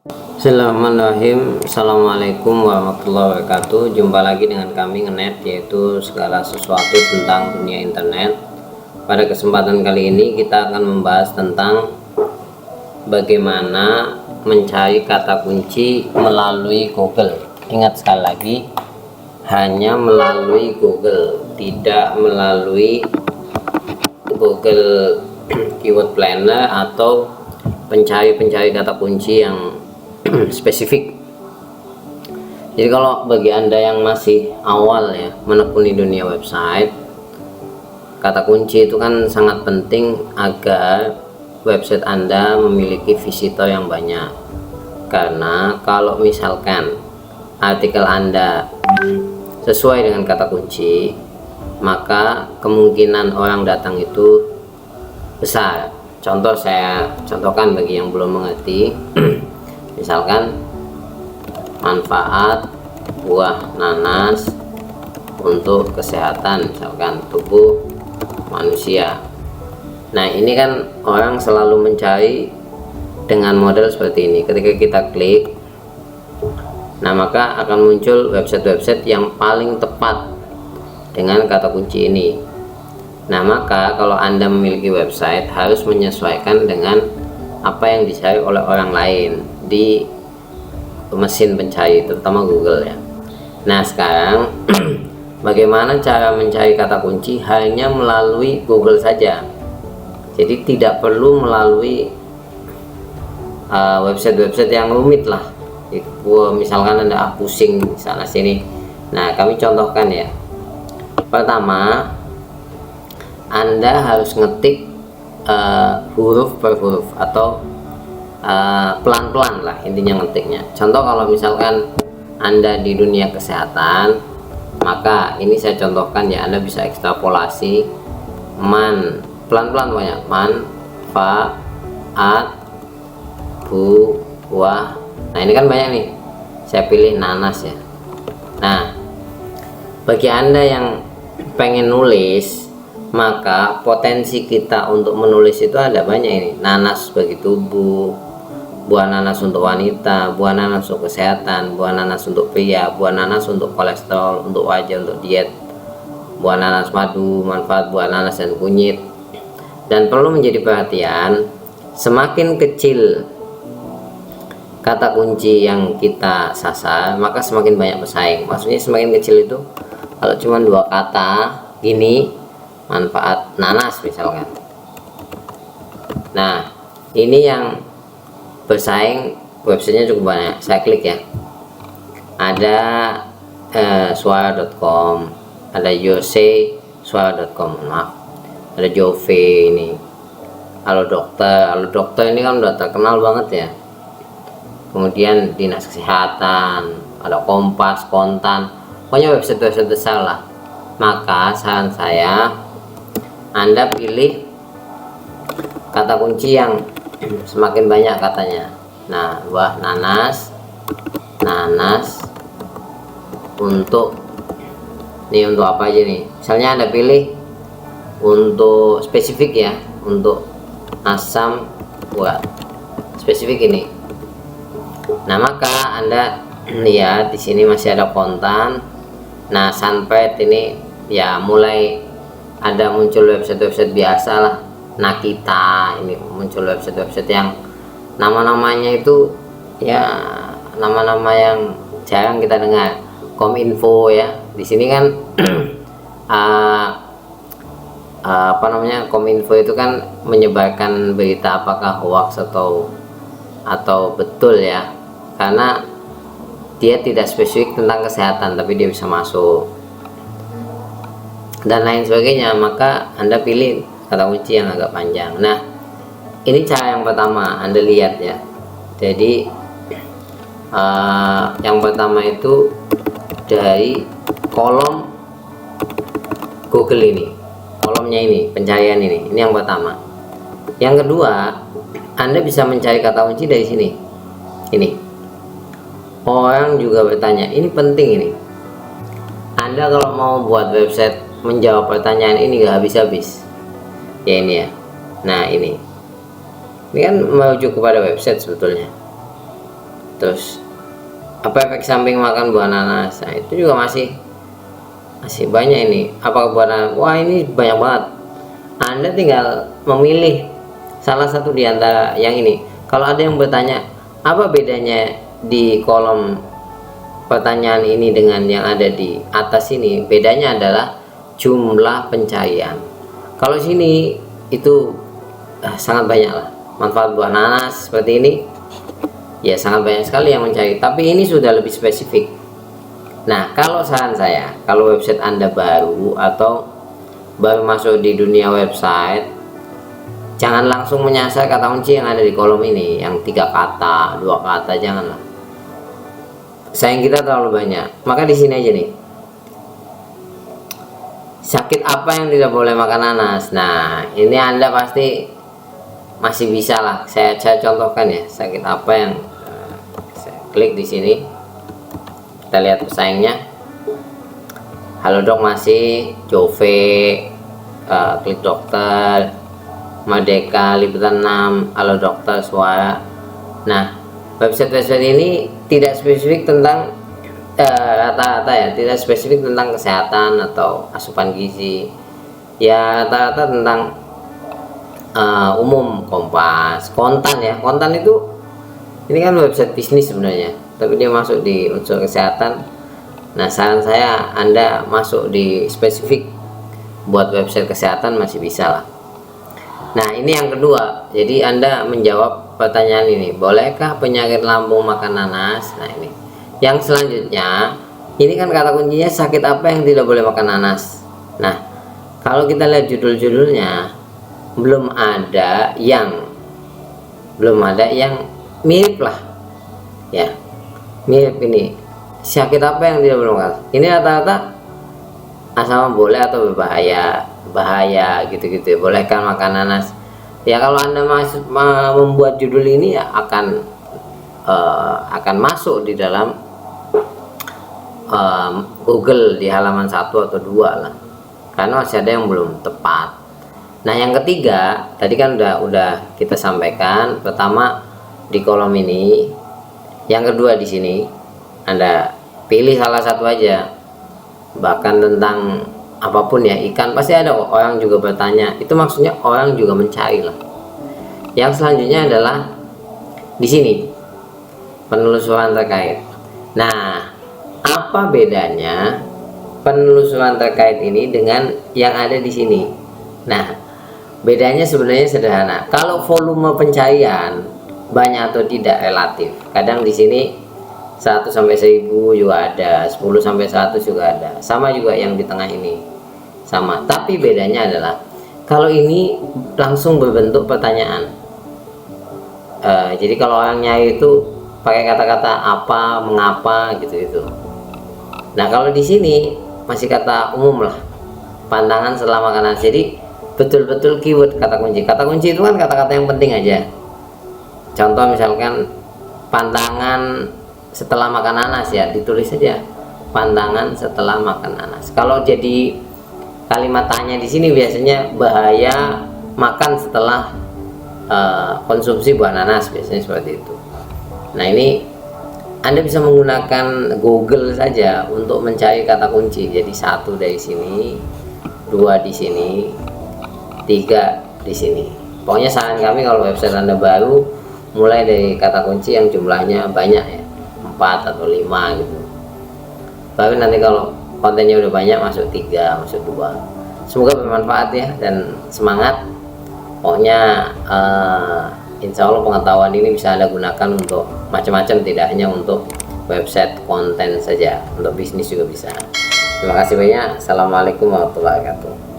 Bismillahirrahmanirrahim. Assalamualaikum warahmatullahi wabarakatuh. Jumpa lagi dengan kami Ngenet, yaitu segala sesuatu tentang dunia internet. Pada kesempatan kali ini kita akan membahas tentang bagaimana mencari kata kunci melalui Google. Ingat sekali lagi, hanya melalui Google, tidak melalui Google Keyword Planner atau pencari kata kunci yang spesifik. Jadi kalau bagi Anda yang masih awal ya menekuni dunia website, kata kunci itu kan sangat penting agar website Anda memiliki visitor yang banyak. Karena kalau misalkan artikel Anda sesuai dengan kata kunci, maka kemungkinan orang datang itu besar. Contoh, saya contohkan bagi yang belum mengerti. Misalkan manfaat buah nanas untuk kesehatan, misalkan tubuh manusia. Nah, ini kan orang selalu mencari dengan model seperti ini. Ketika kita klik, nah maka akan muncul website-website yang paling tepat dengan kata kunci ini. Nah, maka kalau Anda memiliki website, harus menyesuaikan dengan apa yang dicari oleh orang lain di mesin pencari, terutama Google ya. Nah, sekarang bagaimana cara mencari kata kunci hanya melalui Google saja. Jadi tidak perlu melalui website-website yang rumit lah. Misalkan Anda pusing sana sini. Nah, kami contohkan ya. Pertama, Anda harus ngetik huruf per huruf atau pelan-pelan lah intinya ngetiknya. Contoh, kalau misalkan Anda di dunia kesehatan, maka ini saya contohkan ya, Anda bisa ekstrapolasi pelan-pelan banyak, manfaat buah. Nah, ini kan banyak nih, saya pilih nanas ya. Nah, bagi Anda yang pengen nulis, maka potensi kita untuk menulis itu ada banyak ini. Nanas bagi tubuh, buah nanas untuk wanita, buah nanas untuk kesehatan, buah nanas untuk pria, buah nanas untuk kolesterol, untuk wajah, untuk diet, buah nanas madu, manfaat buah nanas dan kunyit. Dan perlu menjadi perhatian, semakin kecil kata kunci yang kita sasar, maka semakin banyak pesaing. Maksudnya semakin kecil itu, kalau cuma 2 kata gini, manfaat nanas misalkan. Nah, ini yang bersaing, websitenya cukup banyak. Saya klik ya, ada suara.com, ada suara.com, maaf, ada Jove ini, Halo Dokter ini kan udah terkenal banget ya. Kemudian Dinas Kesehatan, ada Kompas, Kontan, pokoknya website-website besar lah. Maka saran saya, Anda pilih kata kunci yang semakin banyak katanya. Nah, buah nanas untuk ini, untuk apa aja nih? Misalnya Anda pilih untuk spesifik ya, untuk asam buat spesifik ini. Nah, maka Anda lihat di sini masih ada kontan. Nah, Sunpad ini ya mulai ada muncul website-website biasa lah. Nakita ini muncul website-website yang nama-namanya itu ya nama-nama yang jarang kita dengar. Kominfo ya, di sini kan apa namanya, Kominfo itu kan menyebarkan berita apakah hoax atau betul ya, karena dia tidak spesifik tentang kesehatan tapi dia bisa masuk dan lain sebagainya. Maka Anda pilih kata kunci yang agak panjang. Nah, ini cara yang pertama, Anda lihat ya. Jadi yang pertama itu dari kolom Google ini, kolomnya ini, pencarian ini yang pertama. Yang kedua, Anda bisa mencari kata kunci dari sini. Ini orang juga bertanya, ini penting ini. Anda kalau mau buat website menjawab pertanyaan ini gak habis-habis ya, ini ya. Nah, ini kan merujuk kepada website sebetulnya. terus apa efek samping makan buah nanas. Nah, itu juga masih banyak ini. Apakah buah nanas? Wah, ini banyak banget. Anda tinggal memilih salah satu di antara yang ini. Kalau ada yang bertanya apa bedanya di kolom pertanyaan ini dengan yang ada di atas ini, bedanya adalah jumlah pencarian. Kalau sini itu sangat banyak lah manfaat buah nanas seperti ini, ya sangat banyak sekali yang mencari, tapi ini sudah lebih spesifik. Nah, kalau saran saya, kalau website Anda baru atau baru masuk di dunia website, jangan langsung menyasar kata kunci yang ada di kolom ini, yang 3 kata, 2 kata, janganlah. Sayang kita terlalu banyak. Maka di sini aja nih. Sakit apa yang tidak boleh makan nanas? Nah, ini Anda pasti masih bisa lah. Saya contohkan ya, sakit apa yang saya klik di sini. Kita lihat pesaingnya. Halodoc masih, Jove, Klik Dokter, Madeka, Liputan 6, Halo Dokter, Suara. Nah, website-website ini tidak spesifik tentang rata-rata ya, tidak spesifik tentang kesehatan atau asupan gizi. Ya rata-rata tentang umum. Kompas, Kontan ya. Kontan itu ini kan website bisnis sebenarnya, tapi dia masuk di unsur kesehatan. Nah, saran saya Anda masuk di spesifik buat website kesehatan masih bisa lah. Nah, ini yang kedua. Jadi Anda menjawab pertanyaan ini, bolehkah penyakit lambung makan nanas? Nah, ini. Yang selanjutnya, ini kan kata kuncinya sakit apa yang tidak boleh makan nanas. Nah, kalau kita lihat judul-judulnya, belum ada yang mirip lah ya, mirip ini. Sakit apa yang tidak boleh makan? Ini rata-rata asam boleh atau bahaya gitu-gitu. Bolehkan makan nanas? Ya, kalau Anda membuat judul ini ya akan masuk di dalam Google di halaman 1 atau 2 lah, karena masih ada yang belum tepat. Nah, yang ketiga tadi kan udah kita sampaikan, pertama di kolom ini, yang kedua di sini. Anda pilih salah satu aja, bahkan tentang apapun ya, ikan pasti ada orang juga bertanya, itu maksudnya orang juga mencari lah. Yang selanjutnya adalah di sini penelusuran terkait. Nah, apa bedanya penelusuran terkait ini dengan yang ada di sini? Nah, bedanya sebenarnya sederhana. Kalau volume pencarian banyak atau tidak relatif. Kadang di sini 100 sampai 1000 juga ada, 10 sampai 100 juga ada. Sama juga yang di tengah ini. Sama. Tapi bedanya adalah kalau ini langsung berbentuk pertanyaan. Jadi kalau orang nyari itu pakai kata-kata apa, mengapa gitu-gitu. Nah, kalau di sini masih kata umum lah. Pandangan setelah makanan. Jadi betul-betul keyword kata kunci. Kata kunci itu kan kata-kata yang penting aja. Contoh misalkan pandangan setelah makan nanas, ya ditulis saja pandangan setelah makan nanas. Kalau jadi kalimat tanya di sini biasanya bahaya makan setelah konsumsi buah nanas, biasanya seperti itu. Nah, ini Anda bisa menggunakan Google saja untuk mencari kata kunci. Jadi 1 dari sini, 2 di sini, 3 di sini. Pokoknya saran kami kalau website Anda baru, mulai dari kata kunci yang jumlahnya banyak ya, 4 atau 5 gitu. Baru nanti kalau kontennya udah banyak masuk 3, masuk 2. Semoga bermanfaat ya, dan semangat. Pokoknya insya Allah pengetahuan ini bisa Anda gunakan untuk macam-macam, tidak hanya untuk website konten saja, untuk bisnis juga bisa. Terima kasih banyak. Assalamualaikum warahmatullahi wabarakatuh.